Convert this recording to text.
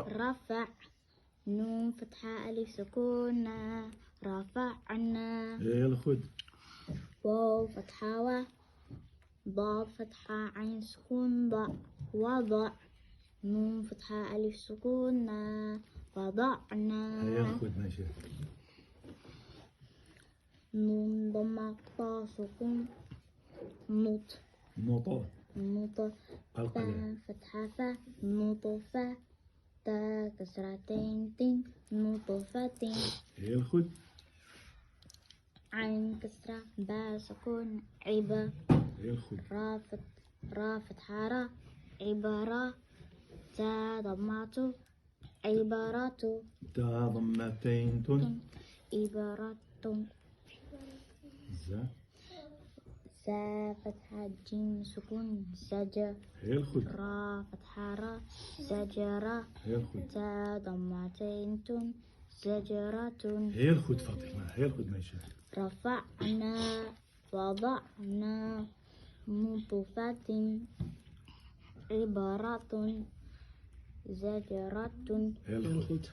رفع نون فتحة ألف سكون رفعنا. يلا خد. واو فتحة و ضاد فتحة عين سكون ضع وضع نون فتحة ألف سكون وضعنا. يلا خد ماشي. نون ضمة طا سكون نط نطة فا فتحة فا نطفة تا كسرتين تين نطفتين. يلا خد. عين كسرة با سكون عبا. يلا خد. را فتحة را عبارة تا ضمة عبارة تا ضمتين تن عبارة زا فتحة جيم سكون زجر. يلا خد. را فتحة را زجرة يلا خد. تا ضمتين تن زجرة. يلا خد فاطمة. يلا خد ماشي. رفعنا وضعنا نطفة عبارة زجرة. يلا خد.